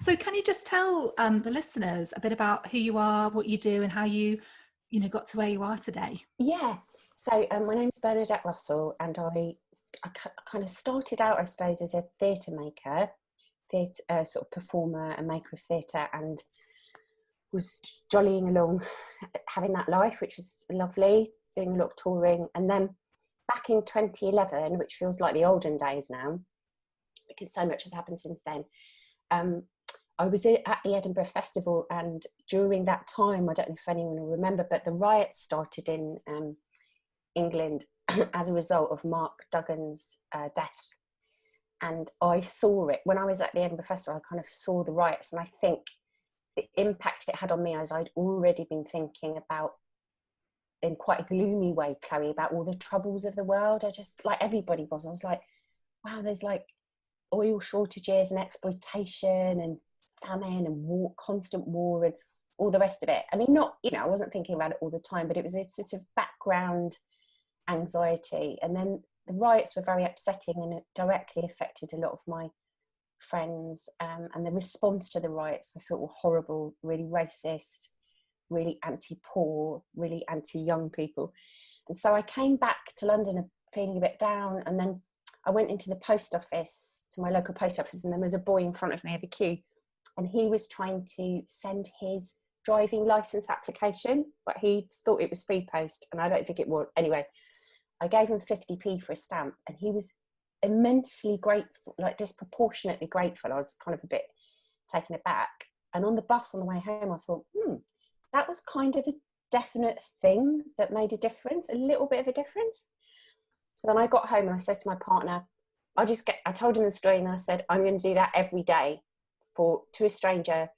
So can you just tell the listeners a bit about who you are, what you do, and how you got to where you are today? Yeah. So my name's Bernadette Russell, and kind of started out, I suppose, as a theatre maker, theatre sort of performer and maker of theatre, and was jollying along, having that life, which was lovely, doing a lot of touring. And then back in 2011, which feels like the olden days now, because so much has happened since then, um, I was at the Edinburgh Festival, and during that time, I don't know if anyone will remember, but the riots started in England as a result of Mark Duggan's death. And I saw it when I was at the Edinburgh Festival. I kind of saw the riots, and I think the impact it had on me, as I'd already been thinking about, in quite a gloomy way, Chloe, about all the troubles of the world. I just, like everybody was, I was like, wow, there's like oil shortages and exploitation and famine and war, constant war, and all the rest of it. I mean, not, I wasn't thinking about it all the time, but it was a sort of background anxiety. And then the riots were very upsetting, and it directly affected a lot of my friends. And the response to the riots, I thought, were horrible, really racist, really anti-poor, really anti-young people. And so I came back to London feeling a bit down, and then I went into the post office, to my local post office, and there was a boy in front of me at the queue, and he was trying to send his driving license application, but he thought it was free post, and I don't think it was. Anyway, I gave him 50p for a stamp, and he was immensely grateful, like disproportionately grateful. I was kind of a bit taken aback. And on the bus on the way home, I thought, that was kind of a definite thing that made a difference, a little bit of a difference. So then I got home and I said to my partner, I told him the story, and I said, I'm going to do that every day to a stranger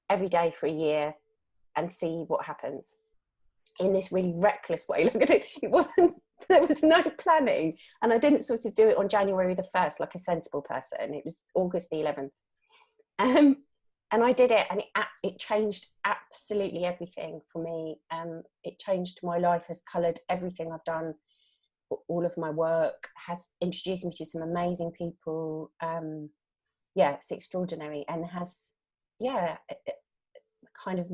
every day for a year and see what happens, in this really reckless way. Look at it. There was no planning. And I didn't sort of do it on January the 1st, like a sensible person. It was August the 11th. And I did it, and it changed absolutely everything for me. It changed my life, has coloured everything I've done. All of my work has introduced me to some amazing people. It's extraordinary, and has, kind of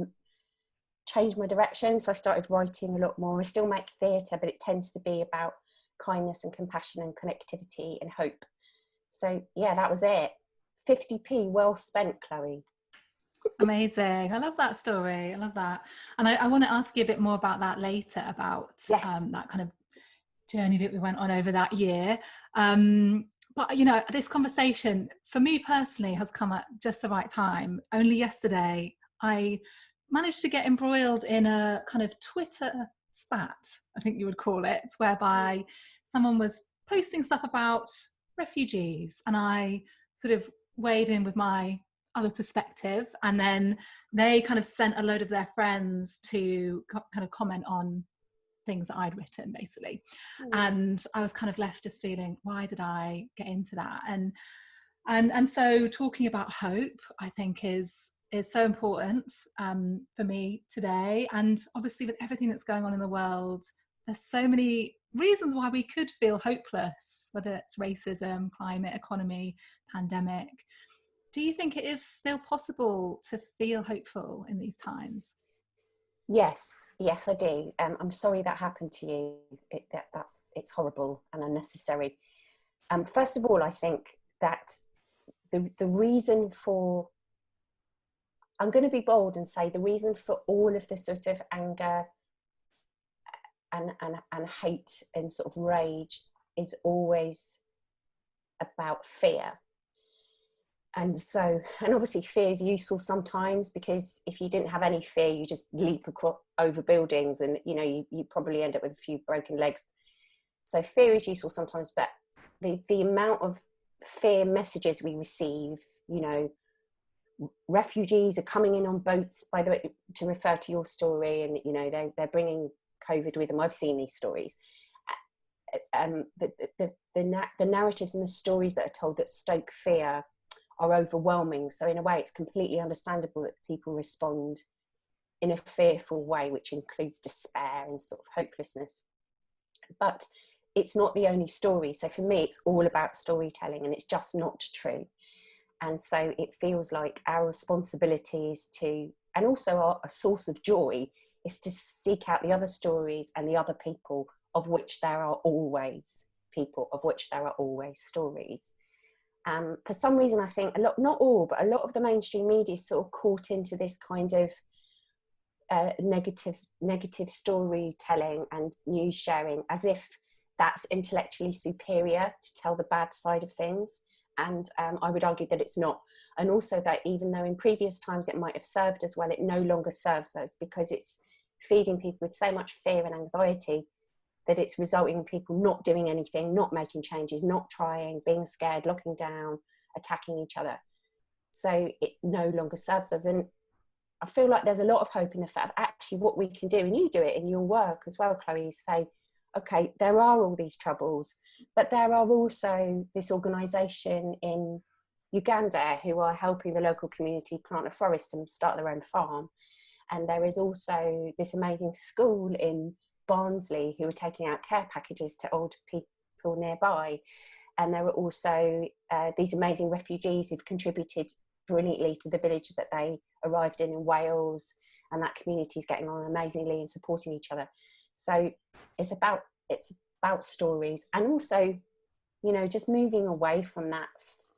changed my direction. So I started writing a lot more. I still make theatre, but it tends to be about kindness and compassion and connectivity and hope. So that was it. 50p well spent, Chloe. Amazing. I love that story. I love that. And I want to ask you a bit more about that later, about Yes. that kind of journey that we went on over that year. But this conversation for me personally has come at just the right time. Only yesterday I managed to get embroiled in a kind of Twitter spat, I think you would call it, whereby someone was posting stuff about refugees, and I sort of weighed in with my other perspective, and then they kind of sent a load of their friends to kind of comment on things that I'd written, basically. And I was kind of left just feeling, why did I get into that? And so talking about hope, I think is so important for me today. And obviously with everything that's going on in the world, there's so many reasons why we could feel hopeless, whether it's racism, climate, economy, pandemic. Do you think it is still possible to feel hopeful in these times? Yes, I do. I'm sorry that happened to you. It's horrible and unnecessary. First of all, I think that the reason for, I'm going to be bold and say, the reason for all of the sort of anger and hate and sort of rage is always about fear. And obviously fear is useful sometimes, because if you didn't have any fear, you just leap over buildings, and you probably end up with a few broken legs. So fear is useful sometimes, but the amount of fear messages we receive, refugees are coming in on boats, by the way, to refer to your story, and they're bringing COVID with them. I've seen these stories. The narratives and the stories that are told that stoke fear are overwhelming. So in a way, it's completely understandable that people respond in a fearful way, which includes despair and sort of hopelessness. But it's not the only story. So for me, it's all about storytelling, and it's just not true. And so it feels like our responsibility is to, and also a source of joy, is to seek out the other stories and the other people, of which there are always people, of which there are always stories. For some reason, I think a lot, not all, but a lot of the mainstream media is sort of caught into this kind of negative storytelling and news sharing, as if that's intellectually superior to tell the bad side of things. And I would argue that it's not. And also that even though in previous times it might have served as well, it no longer serves us, because it's feeding people with so much fear and anxiety that it's resulting in people not doing anything, not making changes, not trying, being scared, locking down, attacking each other. So it no longer serves us. And I feel like there's a lot of hope in the fact actually what we can do, and you do it in your work as well, Chloe, is say, okay, there are all these troubles, but there are also this organisation in Uganda who are helping the local community plant a forest and start their own farm. And there is also this amazing school in Barnsley who are taking out care packages to old people nearby. And there are also these amazing refugees who've contributed brilliantly to the village that they arrived in Wales, and that community is getting on amazingly and supporting each other. So it's about stories, and also, you know, just moving away from that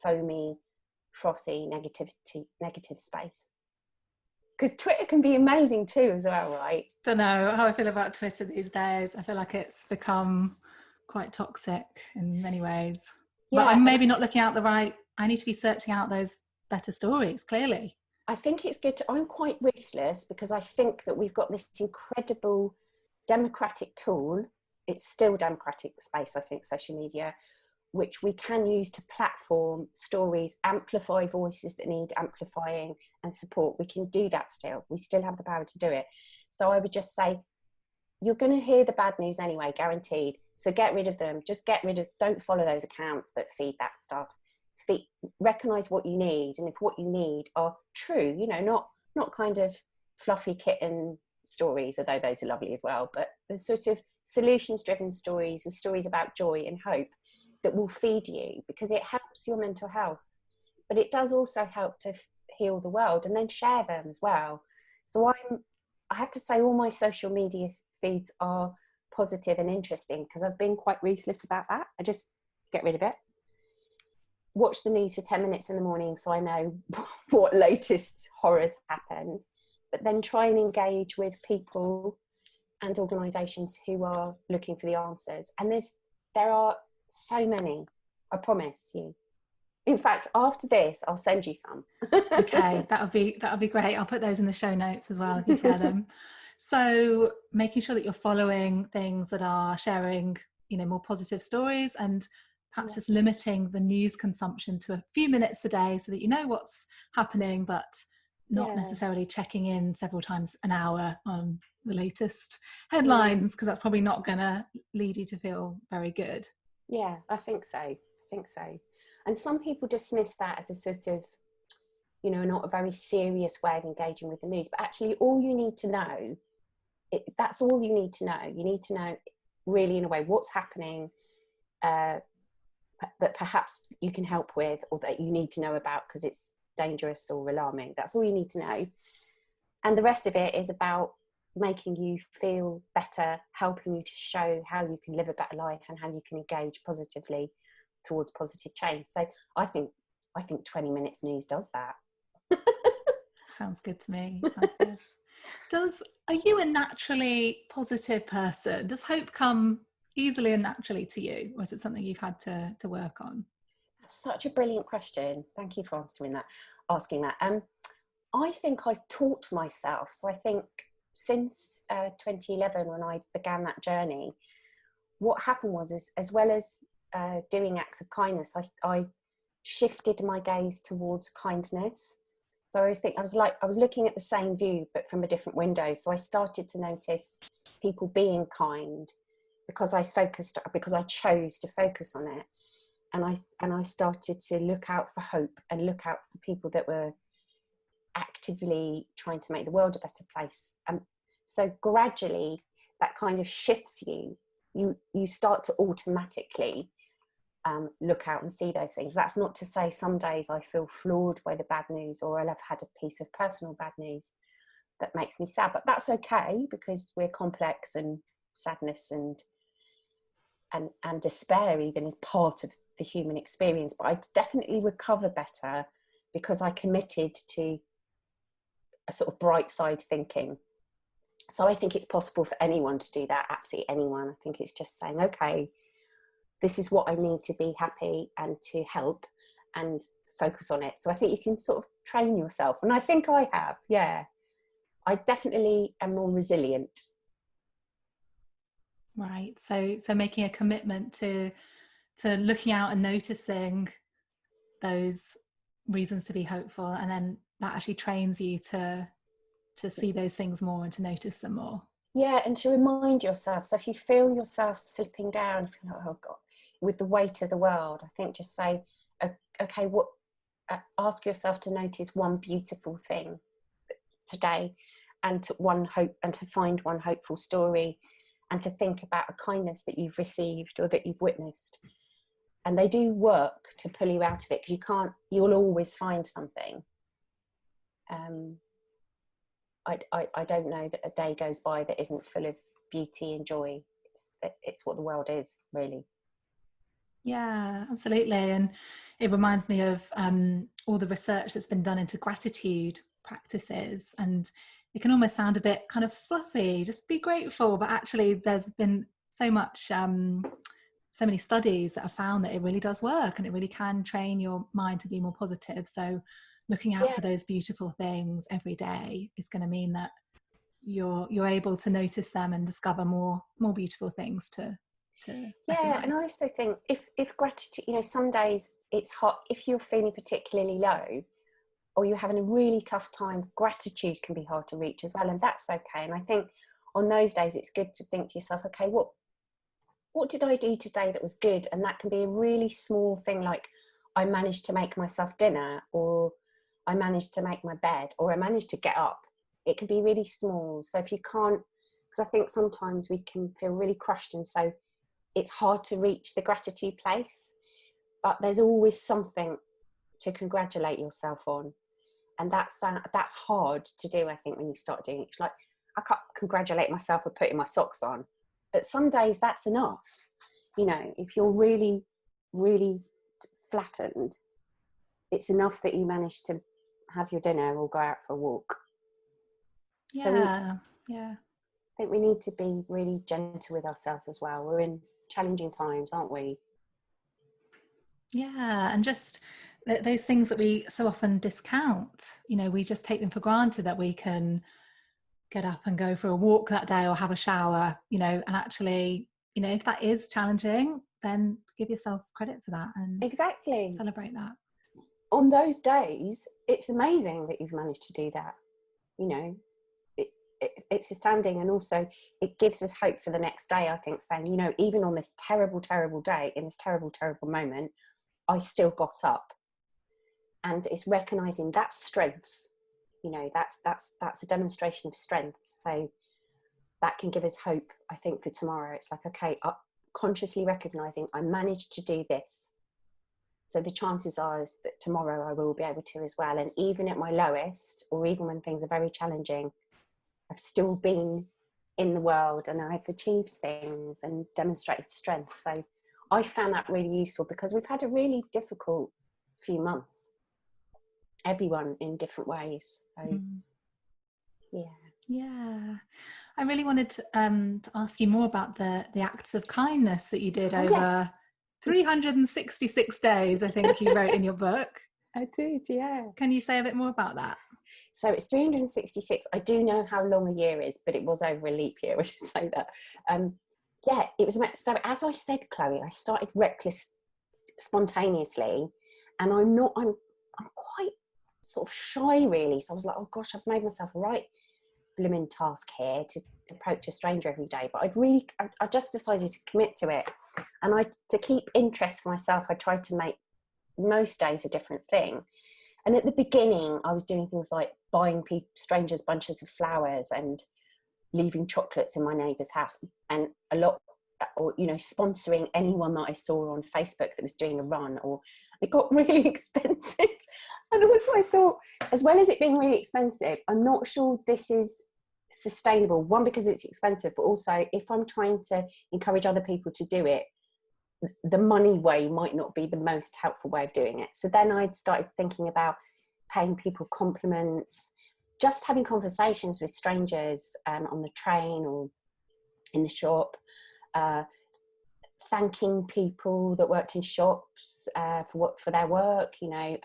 foamy, frothy negative space. Because Twitter can be amazing too as well, right? Don't know how I feel about Twitter these days. I feel like it's become quite toxic in many ways. But Yeah, I'm maybe not looking out the right, I need to be searching out those better stories, clearly. I think it's good I'm quite ruthless, because I think that we've got this incredible democratic tool. It's still democratic space, I think, social media, which we can use to platform stories, amplify voices that need amplifying and support. We can do that still. We still have the power to do it. So I would just say, you're going to hear the bad news anyway, guaranteed. So get rid of them. Just don't follow those accounts that feed that stuff. Recognize what you need. And if what you need are true, you know, not kind of fluffy kitten stories, although those are lovely as well, but the sort of solutions driven stories and stories about joy and hope that will feed you, because it helps your mental health, but it does also help to heal the world, and then share them as well. So I have to say all my social media feeds are positive and interesting, because I've been quite ruthless about that. I just get rid of it. Watch the news for 10 minutes in the morning so I know what latest horrors happened, but then try and engage with people and organisations who are looking for the answers. And there are so many, I promise you. In fact, after this, I'll send you some. Okay, that would be great. I'll put those in the show notes as well if you share them. So making sure that you're following things that are sharing, you know, more positive stories, and perhaps just limiting the news consumption to a few minutes a day so that you know what's happening, but not necessarily checking in several times an hour on the latest headlines, because that's probably not going to lead you to feel very good. Yeah, I think so. And some people dismiss that as a sort of, you know, not a very serious way of engaging with the news. But actually, all you need to know, that's all you need to know. You need to know, really, in a way, what's happening that perhaps you can help with, or that you need to know about because it's dangerous or alarming. That's all you need to know. And the rest of it is about making you feel better, helping you to show how you can live a better life and how you can engage positively towards positive change. So I think 20 minutes news does that. Sounds good to me. Sounds good. Are you a naturally positive person? Does hope come easily and naturally to you, or is it something you've had to work on? That's such a brilliant question. Thank you for asking that. I think I've taught myself. So I think since 2011, when I began that journey, what happened was, as well as doing acts of kindness, I shifted my gaze towards kindness. So I was looking at the same view, but from a different window. So I started to notice people being kind because I chose to focus on it. And I started to look out for hope and look out for people that were actively trying to make the world a better place. And so gradually that kind of shifts you. You start to automatically look out and see those things. That's not to say some days I feel floored by the bad news, or I'll have had a piece of personal bad news that makes me sad, but that's okay, because we're complex, and sadness and despair even is part of the human experience. But I definitely recover better because I committed to a sort of bright side thinking. So I think it's possible for anyone to do that, absolutely anyone. I think it's just saying, okay, this is what I need to be happy and to help, and focus on it. So I think you can sort of train yourself, and I think I have. Yeah, I definitely am more resilient. Right. So making a commitment to looking out and noticing those reasons to be hopeful, and then that actually trains you to see those things more and to notice them more. Yeah, and to remind yourself. So if you feel yourself slipping down, if you're like, oh God, with the weight of the world, I think just say, okay, what? Ask yourself to notice one beautiful thing today, and to find one hopeful story, and to think about a kindness that you've received or that you've witnessed. And they do work to pull you out of it, because you'll always find something. I don't know that a day goes by that isn't full of beauty and joy. It's what the world is, really. Yeah, absolutely. And it reminds me of all the research that's been done into gratitude practices. And it can almost sound a bit kind of fluffy, just be grateful. But actually, there's been so many studies that have found that it really does work, and it really can train your mind to be more positive. So looking out Yeah, for those beautiful things every day is going to mean that you're able to notice them and discover more beautiful things to yeah. And I recognize. also think if gratitude, some days it's hot. If you're feeling particularly low, or you're having a really tough time, gratitude can be hard to reach as well, and that's okay. And I think on those days it's good to think to yourself, okay, what did I do today that was good? And that can be a really small thing, like I managed to make myself dinner, or I managed to make my bed, or I managed to get up. It can be really small. So if you can't, because I think sometimes we can feel really crushed, and so it's hard to reach the gratitude place, but there's always something to congratulate yourself on. And that's hard to do, I think, when you start doing it. It's like, I can't congratulate myself for putting my socks on, but some days that's enough. If you're really, really flattened, it's enough that you manage to have your dinner or go out for a walk. So Yeah, yeah. I think we need to be really gentle with ourselves as well. We're in challenging times, aren't we? Yeah, and just those things that we so often discount, we just take them for granted, that we can get up and go for a walk that day or have a shower, and actually, if that is challenging, then give yourself credit for that and Exactly. celebrate that. On those days, it's amazing that you've managed to do that. It's astounding, and also it gives us hope for the next day. I think, saying, even on this terrible, terrible day, in this terrible, terrible moment, I still got up. And it's recognizing that strength. That's a demonstration of strength. So that can give us hope, I think, for tomorrow. It's like, okay, consciously recognizing I managed to do this, so the chances are is that tomorrow I will be able to as well. And even at my lowest, or even when things are very challenging, I've still been in the world and I've achieved things and demonstrated strength. So I found that really useful, because we've had a really difficult few months, everyone in different ways. So Yeah, I really wanted to ask you more about the acts of kindness that you did Oh, yeah. over 366 days, I think you wrote in your book. I did, yeah. Can you say a bit more about that? So it's 366. I do know how long a year is, but it was over a leap year when you say that. Yeah, it was. So as I said, Chloe, I started reckless, spontaneously, and I'm quite sort of shy, really. So I was like, oh gosh, I've made myself a right blooming task here to approach a stranger every day. But I just decided to commit to it, and to keep interest for myself, I tried to make most days a different thing. And at the beginning, I was doing things like buying strangers bunches of flowers and leaving chocolates in my neighbour's house. And a lot or, you know, sponsoring anyone that I saw on Facebook that was doing a run, or it got really expensive. And also I thought, as well as it being really expensive, I'm not sure this is sustainable. One, because it's expensive, but also if I'm trying to encourage other people to do it, the money way might not be the most helpful way of doing it. So then I started thinking about paying people compliments, just having conversations with strangers on the train or in the shop, thanking people that worked in shops for their work. You know,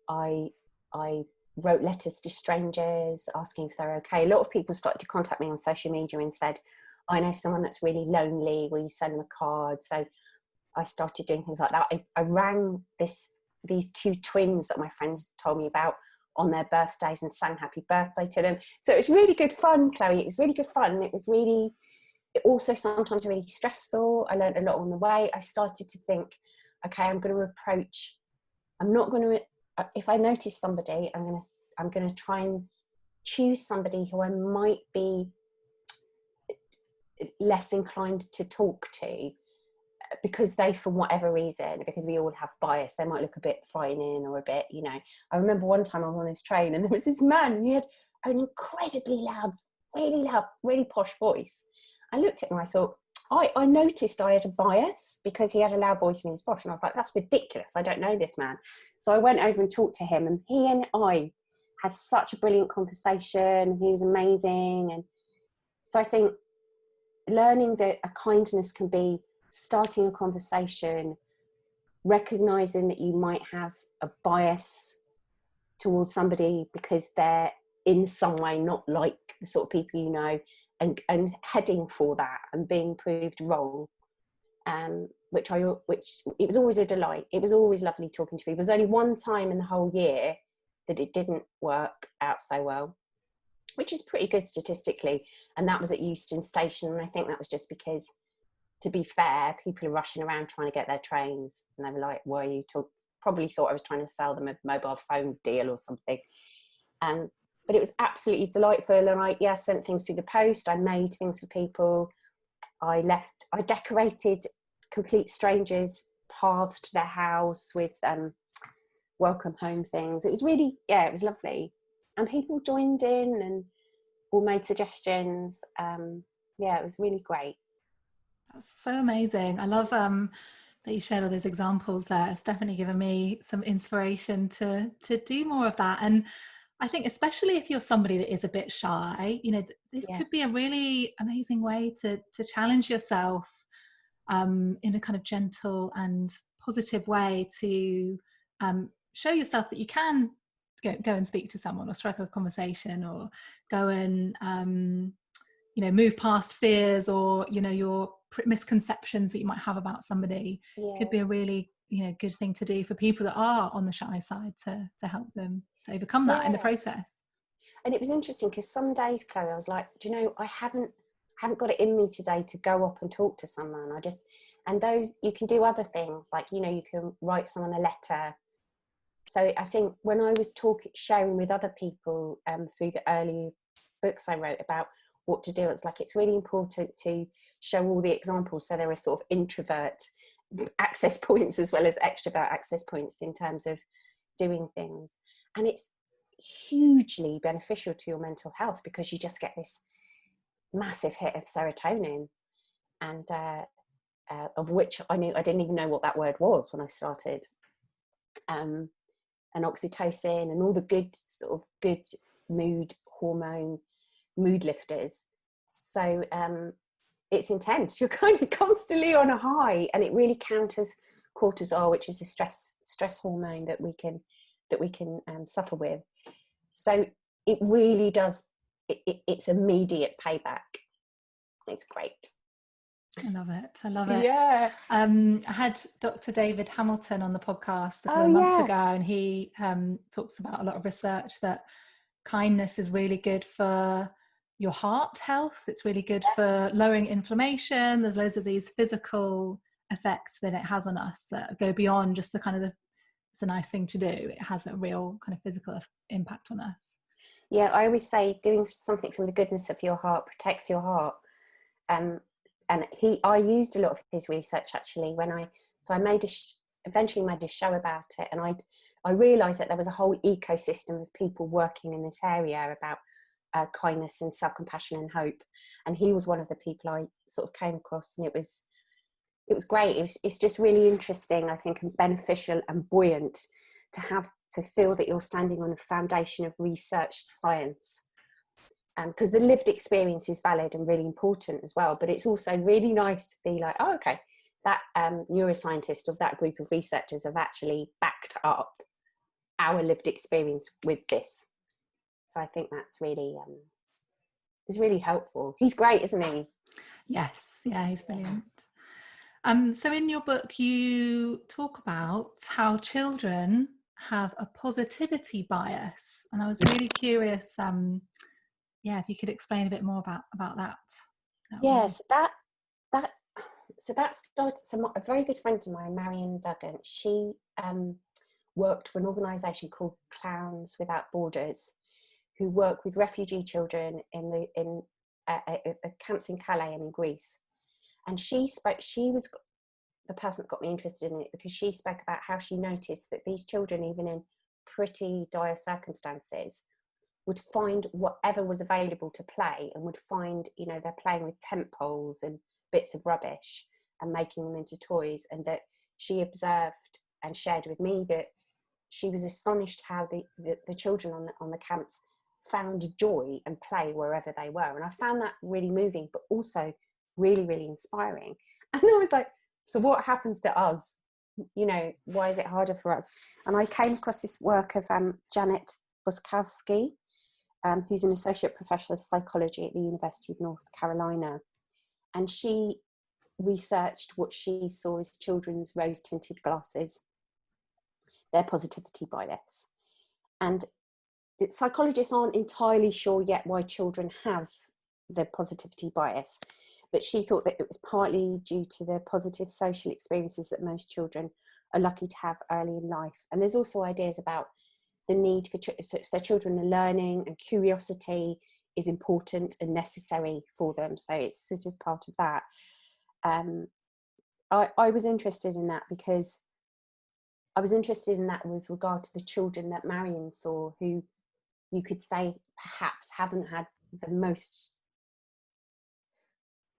I wrote letters to strangers asking if they're okay. A lot of people started to contact me on social media and said, I know someone that's really lonely, will you send them a card? So I started doing things like that. I rang these two twins that my friends told me about on their birthdays and sang happy birthday to them. So it was really good fun, Chloe. It was really good fun. It was really, also sometimes really stressful. I learned a lot on the way. I started to think, okay, I'm not going to, if I notice somebody, I'm going to try and choose somebody who I might be less inclined to talk to, because they, for whatever reason, because we all have bias, they might look a bit frightening or a bit, you know. I remember one time I was on this train and there was this man and he had an incredibly loud, really posh voice. I looked at him and I thought, I noticed I had a bias because he had a loud voice and he was posh, and I was like, that's ridiculous, I don't know this man. So I went over and talked to him, and he and I had such a brilliant conversation. He was amazing. And so I think learning that a kindness can be starting a conversation, recognizing that you might have a bias towards somebody because they're in some way not like the sort of people you know, and heading for that and being proved wrong, which it was always a delight. It was always lovely talking to people. There's only one time in the whole year that it didn't work out so well, which is pretty good statistically, and that was at Euston Station. And I think that was just because, to be fair, people are rushing around trying to get their trains, and they were like, why are you probably thought I was trying to sell them a mobile phone deal or something. But it was absolutely delightful. And I sent things through the post. I made things for people. I decorated complete strangers' paths to their house with welcome home things. It was really, it was lovely. And people joined in and all made suggestions. It was really great. That's so amazing. I love that you shared all those examples there. It's definitely given me some inspiration to do more of that. And I think especially if you're somebody that is a bit shy, you know, this could be a really amazing way to challenge yourself in a kind of gentle and positive way, to show yourself that you can go and speak to someone or strike a conversation, or go and you know, move past fears, or, you know, your misconceptions that you might have about somebody. Could be a really, you know, good thing to do for people that are on the shy side, to help them to overcome that in the process. And it was interesting because some days, Chloe, I was like, do you know, I haven't got it in me today to go up and talk to someone. And those, you can do other things, like, you know, you can write someone a letter. So I think when I was sharing with other people through the early books I wrote about what to do, it's like, it's really important to show all the examples, so there are sort of introvert access points as well as extrovert access points in terms of doing things. And it's hugely beneficial to your mental health, because you just get this massive hit of serotonin, and of which I didn't even know what that word was when I started, and oxytocin and all the good mood hormone, mood lifters. So it's intense. You're kind of constantly on a high, and it really counters cortisol, which is a stress hormone that we can suffer with. So it really does, it's immediate payback. It's great. I love it. Yeah. I had Dr. David Hamilton on the podcast a couple of months ago, and he talks about a lot of research that kindness is really good for your heart health. It's really good for lowering inflammation. There's loads of these physical effects that it has on us that go beyond just the kind of it's a nice thing to do. It has a real kind of physical impact on us. Yeah, I always say doing something from the goodness of your heart protects your heart. and I used a lot of his research actually when I made eventually made a show about it, and I realized that there was a whole ecosystem of people working in this area about kindness and self-compassion and hope, and he was one of the people I sort of came across, and it was great. It's just really interesting, I think, and beneficial and buoyant to feel that you're standing on a foundation of researched science, because the lived experience is valid and really important as well, but it's also really nice to be like, oh, okay, that neuroscientist of that group of researchers have actually backed up our lived experience with this. So I think that's really is really helpful. He's great, isn't he? Yes, yeah, he's brilliant. So in your book, you talk about how children have a positivity bias, and I was really curious. If you could explain a bit more about that. Yes, that started. So a very good friend of mine, Marion Duggan, she worked for an organisation called Clowns Without Borders, who work with refugee children in camps in Calais and in Greece. And she was the person that got me interested in it, because she spoke about how she noticed that these children, even in pretty dire circumstances, would find whatever was available to play, and would find, they're playing with tent poles and bits of rubbish and making them into toys. And that she observed and shared with me that she was astonished how the children on the camps found joy and play wherever they were. And I found that really moving, but also really, really inspiring. And I was like, so what happens to us? Why is it harder for us? And I came across this work of Janet Boskowski, who's an associate professor of psychology at the University of North Carolina. And she researched what she saw as children's rose-tinted glasses, their positivity bias. And psychologists aren't entirely sure yet why children have the positivity bias, but she thought that it was partly due to the positive social experiences that most children are lucky to have early in life. And there's also ideas about the need so children are learning, and curiosity is important and necessary for them. So it's sort of part of that. I was interested in that because I was interested in that with regard to the children that Marion saw, who you could say perhaps haven't had the most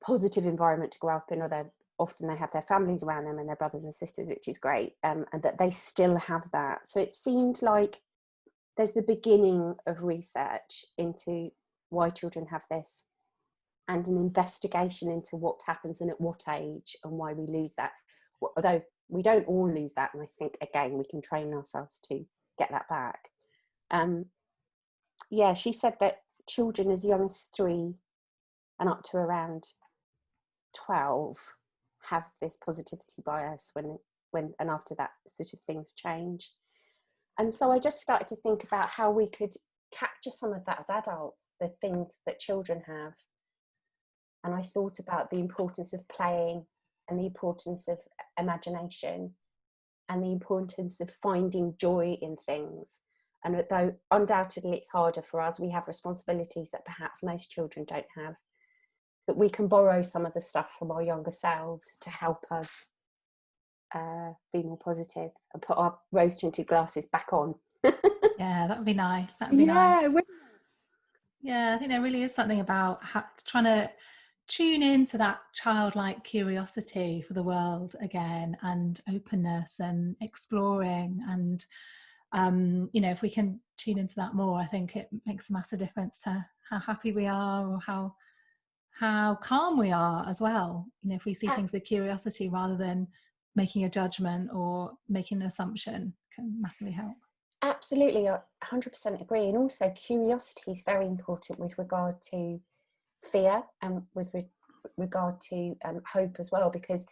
positive environment to grow up in, or often they have their families around them and their brothers and sisters, which is great, and that they still have that. So it seemed like there's the beginning of research into why children have this, and an investigation into what happens and at what age, and why we lose that. Although we don't all lose that, and I think, again, we can train ourselves to get that back. She said that children as young as 3 and up to around 12 have this positivity bias when and after that sort of things change. And so I just started to think about how we could capture some of that as adults, the things that children have. And I thought about the importance of playing, and the importance of imagination, and the importance of finding joy in things. And although undoubtedly it's harder for us, we have responsibilities that perhaps most children don't have, but we can borrow some of the stuff from our younger selves to help us be more positive and put our rose-tinted glasses back on. Yeah, that would be nice. That would be nice. Yeah, I think there really is something about trying to tune into that childlike curiosity for the world again, and openness and exploring. And if we can tune into that more, I think it makes a massive difference to how happy we are, or how calm we are as well. If we see things with curiosity rather than making a judgment or making an assumption, can massively help. Absolutely, I 100% agree. And also curiosity is very important with regard to fear, and with regard to hope as well, because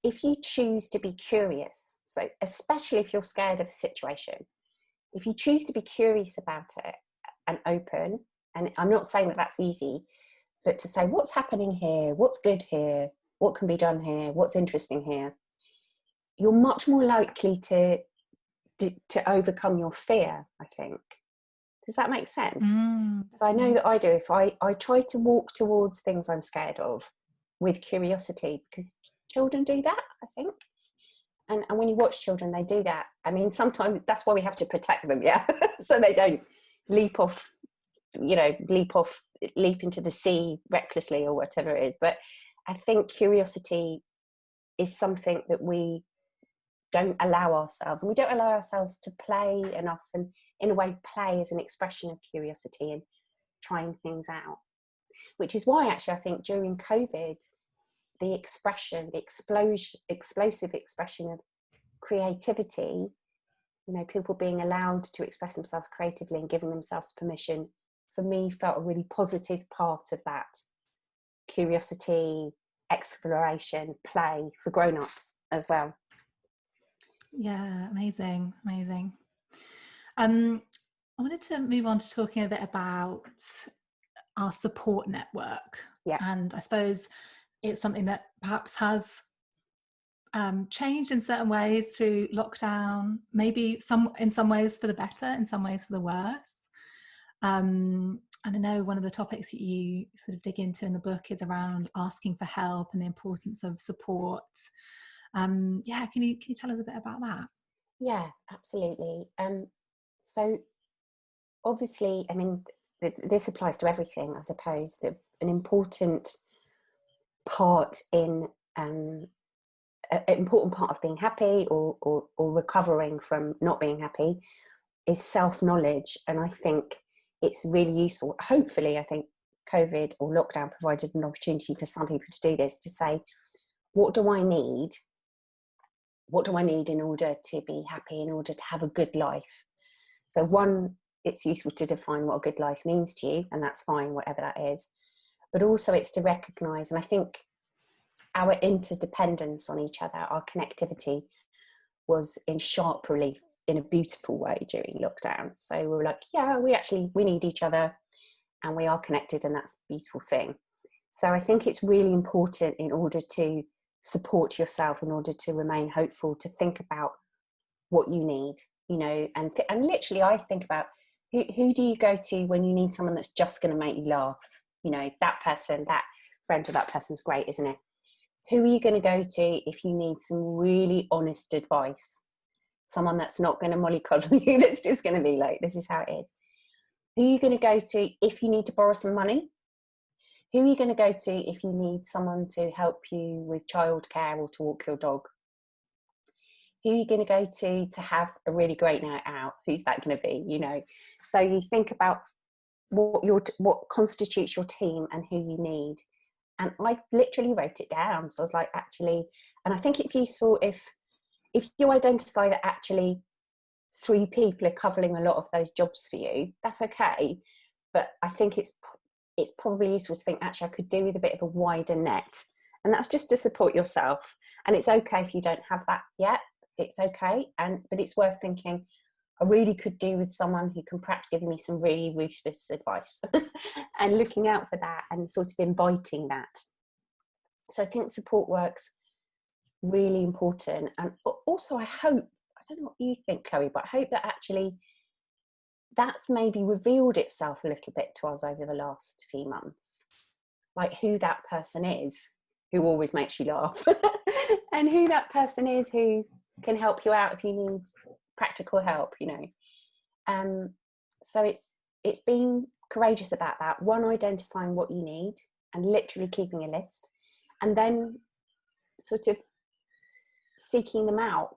if you choose to be curious, so especially if you're scared of a situation, if you choose to be curious about it and open, and I'm not saying that that's easy, but to say what's happening here, what's good here, what can be done here, what's interesting here, you're much more likely to overcome your fear, I think. Does that make sense? So I know that I do. If I try to walk towards things I'm scared of, with curiosity, because children do that, I think. And when you watch children, they do that. I mean, sometimes that's why we have to protect them, yeah, so they don't leap off, leap into the sea recklessly or whatever it is. But I think curiosity is something that we don't allow ourselves, and we don't allow ourselves to play enough. And in a way, play is an expression of curiosity and trying things out, which is why actually I think during COVID, the explosive expression of creativity, people being allowed to express themselves creatively and giving themselves permission, for me felt a really positive part of that curiosity, exploration, play for grown-ups as well. Yeah, amazing. I wanted to move on to talking a bit about our support network. Yeah. And I suppose it's something that perhaps has changed in certain ways through lockdown, maybe in some ways for the better, in some ways for the worse. And I know one of the topics that you sort of dig into in the book is around asking for help and the importance of support. Can you tell us a bit about that? Yeah, absolutely. So obviously, I mean, this applies to everything, I suppose. An important part an important part of being happy or recovering from not being happy is self-knowledge. And I think it's really useful. Hopefully, I think COVID or lockdown provided an opportunity for some people to do this, to say, what do I need? What do I need in order to be happy, in order to have a good life? So one, it's useful to define what a good life means to you, and that's fine, whatever that is. But also it's to recognise, and I think our interdependence on each other, our connectivity, was in sharp relief in a beautiful way during lockdown. So we were like, yeah, we need each other and we are connected, and that's a beautiful thing. So I think it's really important, in order to support yourself, in order to remain hopeful, to think about what you need, and literally I think about who do you go to when you need someone that's just going to make you laugh? That person, that friend, or that person's great, isn't it? Who are you going to go to if you need some really honest advice? Someone that's not going to mollycoddle you, that's just going to be like, this is how it is. Who are you going to go to if you need to borrow some money? Who are you going to go to if you need someone to help you with childcare or to walk your dog? Who are you going to go to have a really great night out? Who's that going to be? So you think about what constitutes your team and who you need. And I literally wrote it down. So I was like, actually, and I think it's useful if you identify that actually 3 people are covering a lot of those jobs for you, that's okay. But I think it's probably useful to think, actually, I could do with a bit of a wider net. And that's just to support yourself. And it's okay if you don't have that yet. It's okay. But it's worth thinking, I really could do with someone who can perhaps give me some really ruthless advice and looking out for that and sort of inviting that. So I think support work's really important. And also I don't know what you think, Chloe, but I hope that actually that's maybe revealed itself a little bit to us over the last few months, like who that person is who always makes you laugh and who that person is who can help you out if you need practical help. So it's being courageous about that. One, identifying what you need and literally keeping a list, and then sort of seeking them out,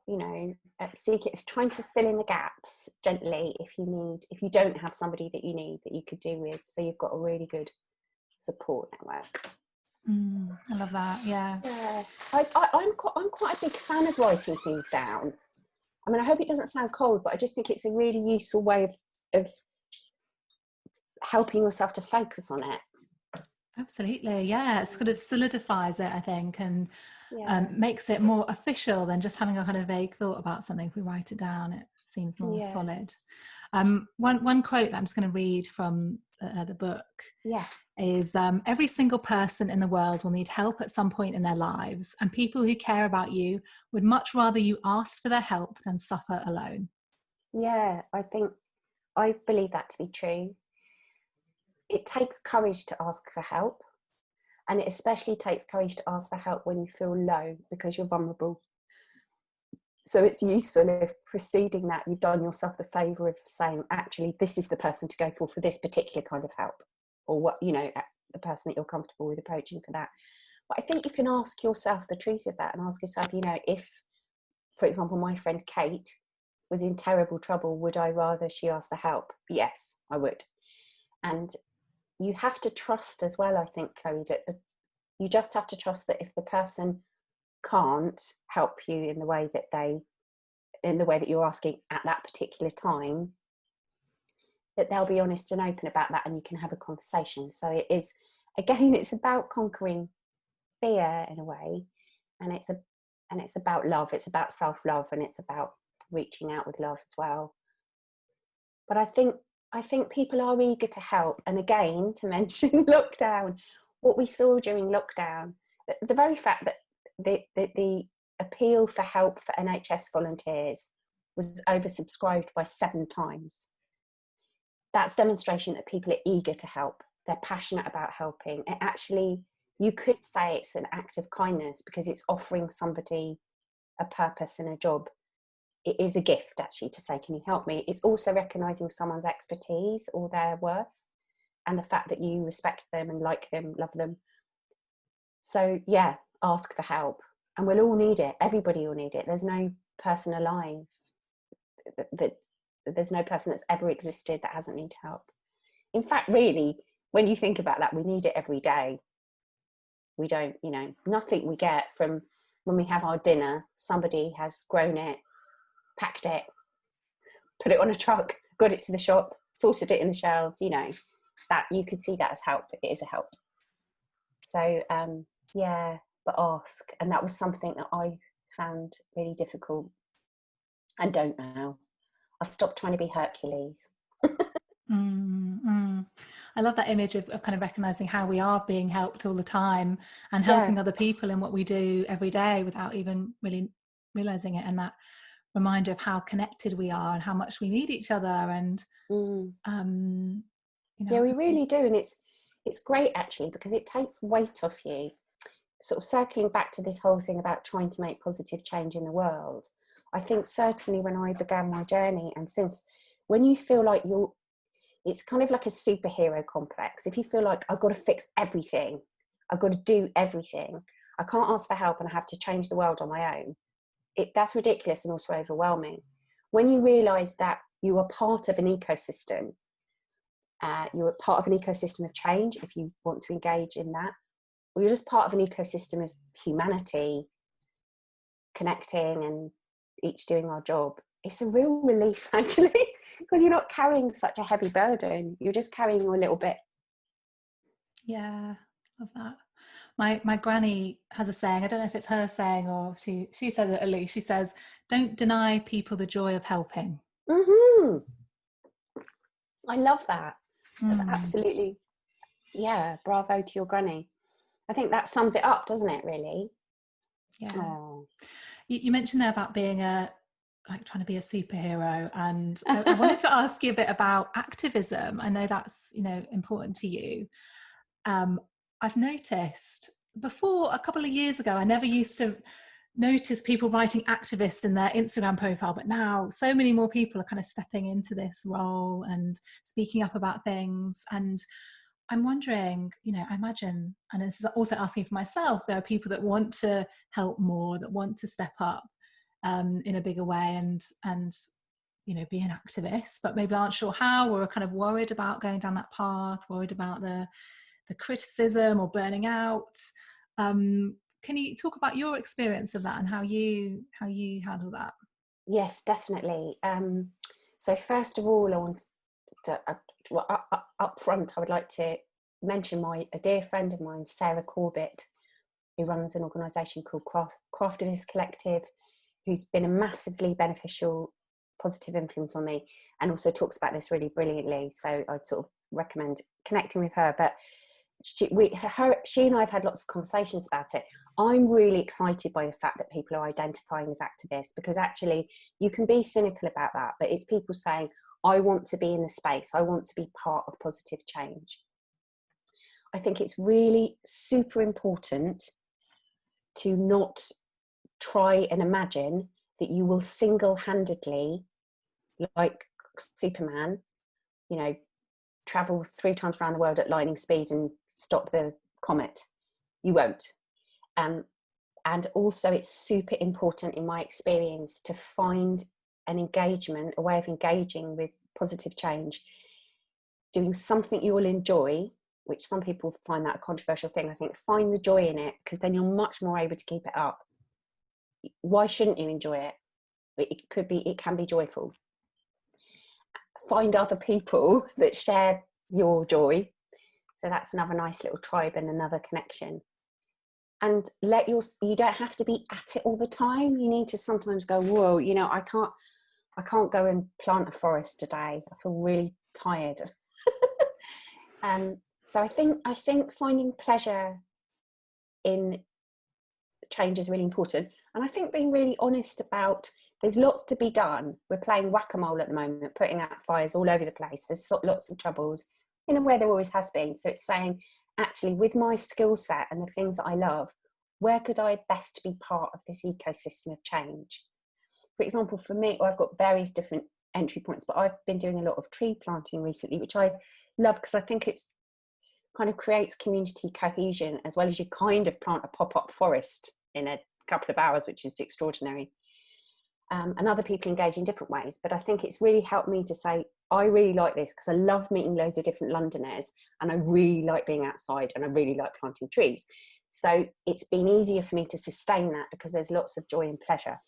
trying to fill in the gaps gently if you don't have somebody that you need, that you could do with, so you've got a really good support network. I love that. Yeah. I'm quite a big fan of writing things down. I mean, I hope it doesn't sound cold, but I just think it's a really useful way of helping yourself to focus on it. Absolutely. Yeah. It sort of solidifies it, I think, and Yeah. makes it more official than just having a kind of vague thought about something. If we write it down, it seems more solid. One quote that I'm just going to read from the book is, every single person in the world will need help at some point in their lives, and people who care about you would much rather you ask for their help than suffer alone. Yeah, I believe that to be true. It takes courage to ask for help. And it especially takes courage to ask for help when you feel low, because you're vulnerable. So it's useful if preceding that you've done yourself the favour of saying, actually, this is the person to go for this particular kind of help, or what, you know, the person that you're comfortable with approaching for that. But I think you can ask yourself the truth of that, and ask yourself, you know, if, for example, my friend Kate was in terrible trouble, would I rather she asked for help? Yes, I would. And you have to trust as well, I think, Chloe, that you just have to trust that if the person can't help you in the way that you're asking at that particular time, that they'll be honest and open about that, and you can have a conversation. So it is, again, it's about conquering fear in a way, and it's about love. It's about self-love, and it's about reaching out with love as well. But I think people are eager to help. And again, to mention lockdown, what we saw during lockdown, the very fact that the appeal for help for NHS volunteers was oversubscribed by 7 times. That's demonstration that people are eager to help. They're passionate about helping. It actually, you could say it's an act of kindness, because it's offering somebody a purpose and a job. It is a gift, actually, to say, can you help me? It's also recognising someone's expertise or their worth, and the fact that you respect them and like them, love them. So yeah, ask for help, and we'll all need it. Everybody will need it. There's no person alive there's no person that's ever existed that hasn't needed help. In fact, really, when you think about that, we need it every day. We don't, you know, nothing we get from when we have our dinner, somebody has grown it, packed it, put it on a truck, got it to the shop, sorted it in the shelves, you know, that you could see that as help. It is a help. So yeah, but ask. And that was something that I found really difficult, and don't now. I've stopped trying to be Hercules. I love that image of kind of recognizing how we are being helped all the time, and Yeah. helping other people in what we do every day without even really realizing it. And that reminder of how connected we are and how much we need each other. And you know, yeah, we really do. And it's great, actually, because it takes weight off you. Sort of circling back to this whole thing about trying to make positive change in the world, I think certainly when I began my journey, and since, when you feel like it's kind of like a superhero complex. If you feel like, I've got to fix everything, I've got to do everything, I can't ask for help, and I have to change the world on my own, that's ridiculous and also overwhelming. When you realise that you are part of an ecosystem, you're part of an ecosystem of change, if you want to engage in that, or you're just part of an ecosystem of humanity connecting and each doing our job, it's a real relief, actually, because you're not carrying such a heavy burden. You're just carrying a little bit. Yeah, love that. My granny has a saying, I don't know if it's her saying or she says it, at least she says, don't deny people the joy of helping. I love that. That's absolutely, yeah, bravo to your granny. I think that sums it up, doesn't it, really? Yeah. You mentioned there about being like trying to be a superhero, and I wanted to ask you a bit about activism. I know that's, you know, important to you. I've noticed before, a couple of years ago, I never used to notice people writing activist in their Instagram profile, but now so many more people are kind of stepping into this role and speaking up about things. And I'm wondering, you know, I imagine, and this is also asking for myself, there are people that want to help more, that want to step up in a bigger way and you know, be an activist, but maybe aren't sure how, or are kind of worried about going down that path, worried about the criticism or burning out. Can you talk about your experience of that and how you handle that? Yes, definitely. So first of all, I want to up front, I would like to mention a dear friend of mine, Sarah Corbett, who runs an organisation called Craftivist Collective, who's been a massively beneficial, positive influence on me, and also talks about this really brilliantly. So I'd sort of recommend connecting with her. But she and I have had lots of conversations about it. I'm really excited by the fact that people are identifying as activists, because actually you can be cynical about that, but it's people saying, I want to be in the space, I want to be part of positive change. I think it's really super important to not try and imagine that you will single-handedly, like Superman, travel 3 times around the world at lightning speed and stop the comet. You won't. And also it's super important in my experience to find an engagement, a way of engaging with positive change, doing something you will enjoy, which some people find that a controversial thing. I think find the joy in it, because then you're much more able to keep it up. Why shouldn't you enjoy it? It can be joyful. Find other people that share your joy. So that's another nice little tribe and another connection. And you don't have to be at it all the time. You need to sometimes go, whoa, I can't go and plant a forest today. I feel really tired. So I think finding pleasure in change is really important. And I think being really honest about, there's lots to be done. We're playing whack-a-mole at the moment, putting out fires all over the place. There's lots of troubles in a way there always has been. So it's saying, actually, with my skill set and the things that I love, where could I best be part of this ecosystem of change? For example, for me, I've got various different entry points, but I've been doing a lot of tree planting recently, which I love because I think it's kind of creates community cohesion, as well as you kind of plant a pop-up forest in a couple of hours, which is extraordinary. And other people engage in different ways, but I think it's really helped me to say, I really like this because I love meeting loads of different Londoners, and I really like being outside, and I really like planting trees. So it's been easier for me to sustain that because there's lots of joy and pleasure,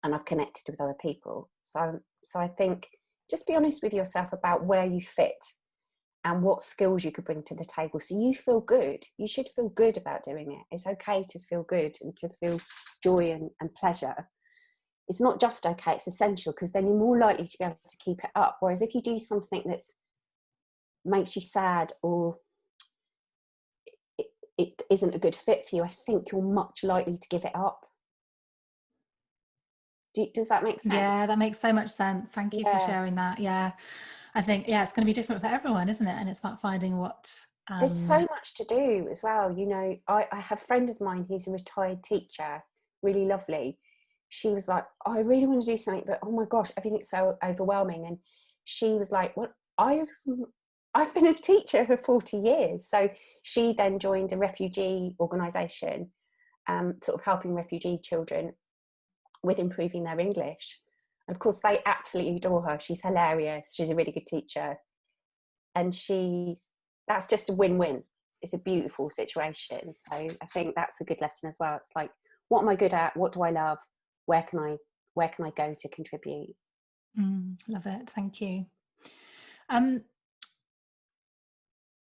and I've connected with other people. So I think just be honest with yourself about where you fit and what skills you could bring to the table, so you feel good. You should feel good about doing it. It's okay to feel good and to feel joy and pleasure. It's not just okay, it's essential, because then you're more likely to be able to keep it up. Whereas if you do something that makes you sad, or it isn't a good fit for you, I think you're much likely to give it up. Does that make sense? Yeah, that makes so much sense. Thank you for sharing that. Yeah, I think, it's going to be different for everyone, isn't it? And it's about finding what... There's so much to do as well. I have a friend of mine who's a retired teacher, really lovely. She was like, I really want to do something, but oh my gosh, everything's so overwhelming. And she was like, well, I've been a teacher for 40 years. So she then joined a refugee organisation, sort of helping refugee children with improving their English. And of course, they absolutely adore her. She's hilarious. She's a really good teacher. And that's just a win-win. It's a beautiful situation. So I think that's a good lesson as well. It's like, what am I good at? What do I love? Where can I go to contribute? Love it. Thank you.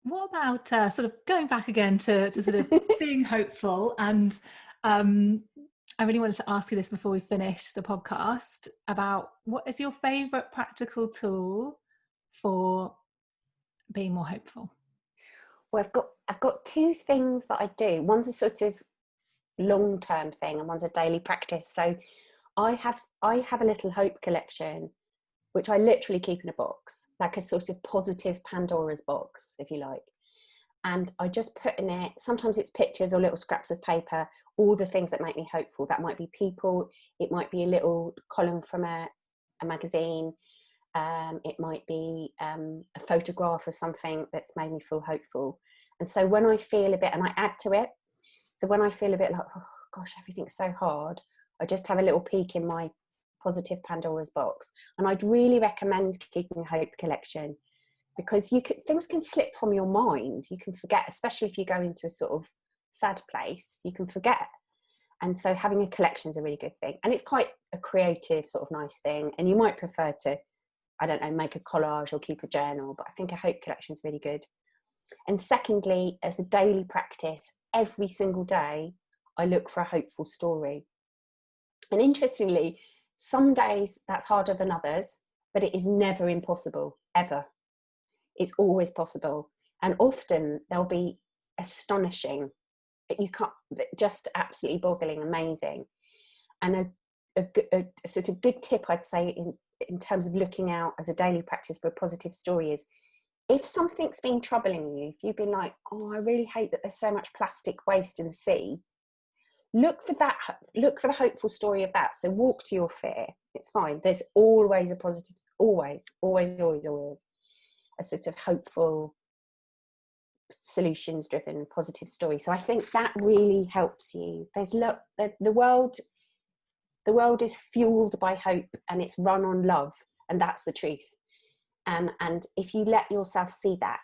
What about sort of going back again to sort of being hopeful? And I really wanted to ask you this before we finish the podcast, about what is your favourite practical tool for being more hopeful? Well, I've got 2 things that I do. One's a sort of long-term thing, and one's a daily practice. So I have a little hope collection, which I literally keep in a box, like a sort of positive Pandora's box, if you like. And I just put in it, sometimes it's pictures or little scraps of paper, all the things that make me hopeful. That might be people, it might be a little column from a magazine, it might be a photograph of something that's made me feel hopeful. And so when I feel a bit, and I add to it, so when I feel a bit like, oh gosh, everything's so hard, I just have a little peek in my positive Pandora's box. And I'd really recommend keeping a hope collection, because things can slip from your mind. You can forget, especially if you go into a sort of sad place, you can forget. And so having a collection is a really good thing. And it's quite a creative sort of nice thing. And you might prefer to, I don't know, make a collage or keep a journal, but I think a hope collection is really good. And secondly, as a daily practice, every single day, I look for a hopeful story. And interestingly, some days that's harder than others, but it is never impossible, ever. It's always possible. And often they'll be astonishing, but you can't, just absolutely boggling, amazing. And a sort of good tip I'd say in terms of looking out as a daily practice for a positive story is, if something's been troubling you, if you've been like, oh, I really hate that there's so much plastic waste in the sea, look for the hopeful story of that. So walk to your fear. It's fine. There's always a positive, always a sort of hopeful, solutions driven positive story. So I think that really helps you. The world is fueled by hope, and it's run on love, and that's the truth. And if you let yourself see that,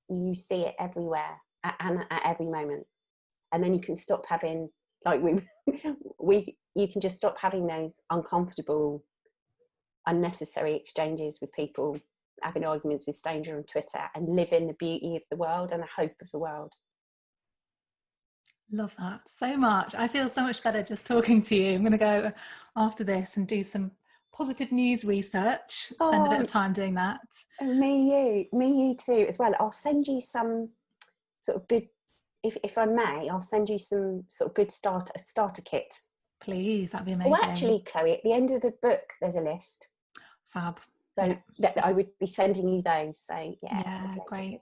you see it everywhere and at every moment. And then you can stop having, like you can just stop having those uncomfortable, unnecessary exchanges with people, having arguments with strangers on Twitter, and live in the beauty of the world and the hope of the world. Love that so much. I feel so much better just talking to you. I'm going to go after this and do some positive news research, spend a bit of time doing that. Me you too as well. I'll send you some sort of good, if I may, I'll send you some sort of good starter kit. Please, that'd be amazing. Oh, actually, Chloe, at the end of the book, there's a list. Fab. So I would be sending you those. So yeah, great.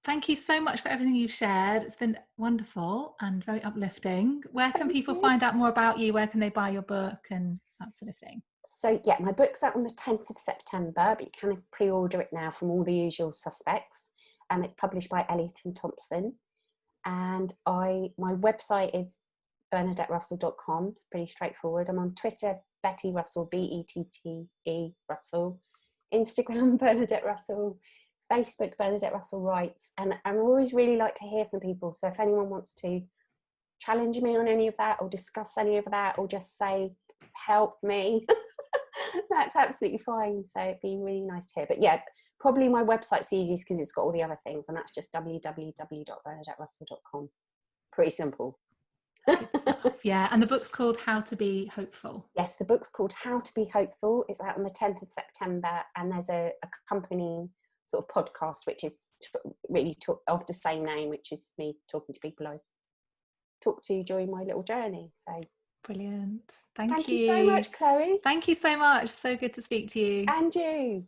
Thank you so much for everything you've shared. It's been wonderful and very uplifting. Where can people find out more about you? Where can they buy your book and that sort of thing? So yeah, my book's out on the 10th of September, but you can pre-order it now from all the usual suspects. It's published by Elliot and Thompson. And my website is bernadetterussell.com. It's pretty straightforward. I'm on Twitter, Betty Russell, BETTE Russell. Instagram, Bernadette Russell. Facebook, Bernadette Russell Writes. And I always really like to hear from people. So if anyone wants to challenge me on any of that, or discuss any of that, or just say, help me, that's absolutely fine. So it'd be really nice to hear. But yeah, probably my website's the easiest because it's got all the other things, and that's just www.bernadetterussell.com. Pretty simple. Good stuff. Yeah, and the book's called How to Be Hopeful. Yes, the book's called How to Be Hopeful. It's out on the 10th of September, and there's a accompanying sort of podcast which is really of the same name, which is me talking to people I talked to during my little journey. So brilliant. Thank you so much, Chloe. Thank you so much. So good to speak to you. And you.